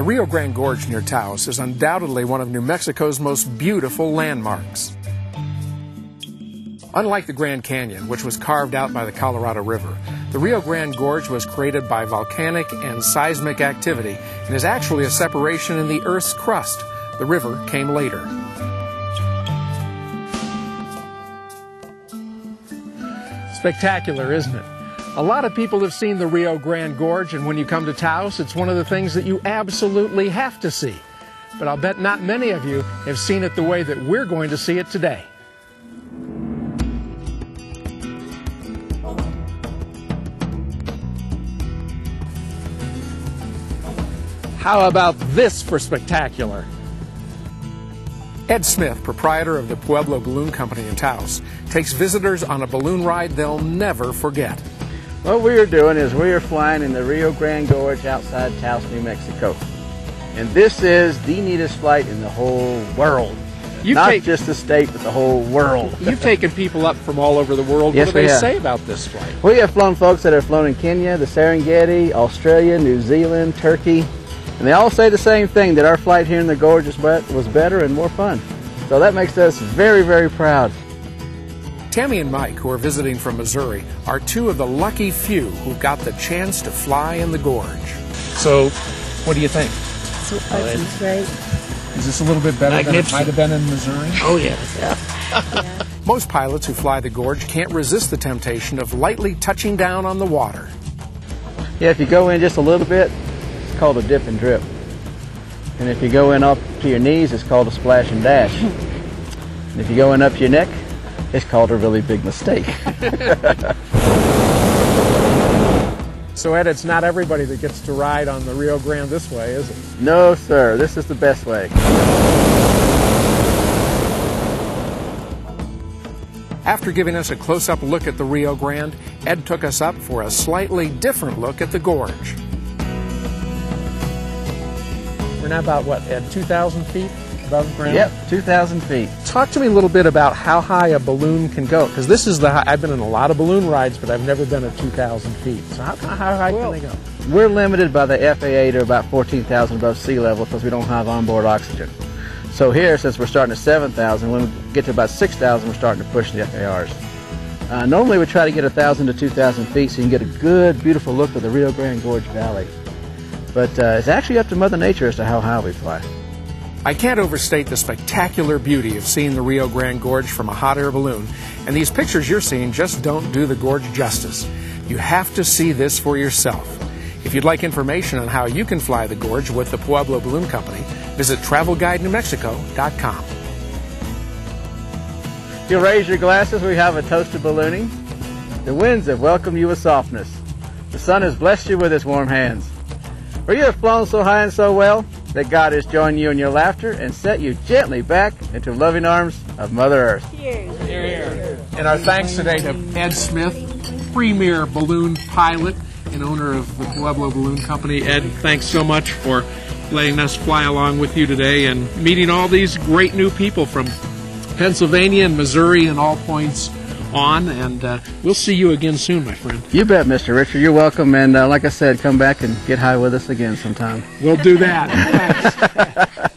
Rio Grande Gorge near Taos is undoubtedly one of New Mexico's most beautiful landmarks. Unlike the Grand Canyon, which was carved out by the Colorado River, the Rio Grande Gorge was created by volcanic and seismic activity and is actually a separation in the Earth's crust. The river came later. Spectacular, isn't it? A lot of people have seen the Rio Grande Gorge, and when you come to Taos, it's one of the things that you absolutely have to see. But I'll bet not many of you have seen it the way that we're going to see it today. How about this for spectacular? Ed Smith, proprietor of the Pueblo Balloon Company in Taos, takes visitors on a balloon ride they'll never forget. What we are doing is we are flying in the Rio Grande Gorge outside Taos, New Mexico. And this is the neatest flight in the whole world. Not just the state, but the whole world. You've taken people up from all over the world. Yes, what do they say about this flight? We have flown folks that have flown in Kenya, the Serengeti, Australia, New Zealand, Turkey. And they all say the same thing, that our flight here in the gorge was better and more fun. So that makes us very, very proud. Tammy and Mike, who are visiting from Missouri, are two of the lucky few who got the chance to fly in the gorge. So, what do you think? It's great. Is this a little bit better than it might have been in Missouri? Oh, yes. Yeah. Most pilots who fly the gorge can't resist the temptation of lightly touching down on the water. Yeah, if you go in just a little bit, it's called a dip and drip. And if you go in up to your knees, it's called a splash and dash. And if you go in up to your neck, it's called a really big mistake. So Ed, it's not everybody that gets to ride on the Rio Grande this way, is it? No, sir. This is the best way. After giving us a close-up look at the Rio Grande, Ed took us up for a slightly different look at the gorge. We're now about, what, Ed, 2,000 feet above ground? Yep, 2,000 feet. Talk to me a little bit about how high a balloon can go, because this is the high. I've been in a lot of balloon rides, but I've never been at 2,000 feet. So how high can they go? We're limited by the FAA to about 14,000 above sea level because we don't have onboard oxygen. So here, since we're starting at 7,000, when we get to about 6,000, we're starting to push the FARs. Normally we try to get 1,000 to 2,000 feet so you can get a good, beautiful look of the Rio Grande Gorge Valley. But it's actually up to Mother Nature as to how high we fly. I can't overstate the spectacular beauty of seeing the Rio Grande Gorge from a hot air balloon, and these pictures you're seeing just don't do the gorge justice. You have to see this for yourself. If you'd like information on how you can fly the gorge with the Pueblo Balloon Company, visit TravelGuideNewMexico.com. If you raise your glasses, we have a toast to ballooning. The winds have welcomed you with softness. The sun has blessed you with its warm hands. For you have flown so high and so well that God has joined you in your laughter and set you gently back into the loving arms of Mother Earth. Cheers. Here, here. And our thanks today to Ed Smith, premier balloon pilot and owner of the Pueblo Balloon Company. Ed, thanks so much for letting us fly along with you today and meeting all these great new people from Pennsylvania and Missouri and all points on, and we'll see you again soon, my friend. You bet, Mr. Richard. You're welcome, and like I said, come back and get high with us again sometime. We'll do that. Thanks.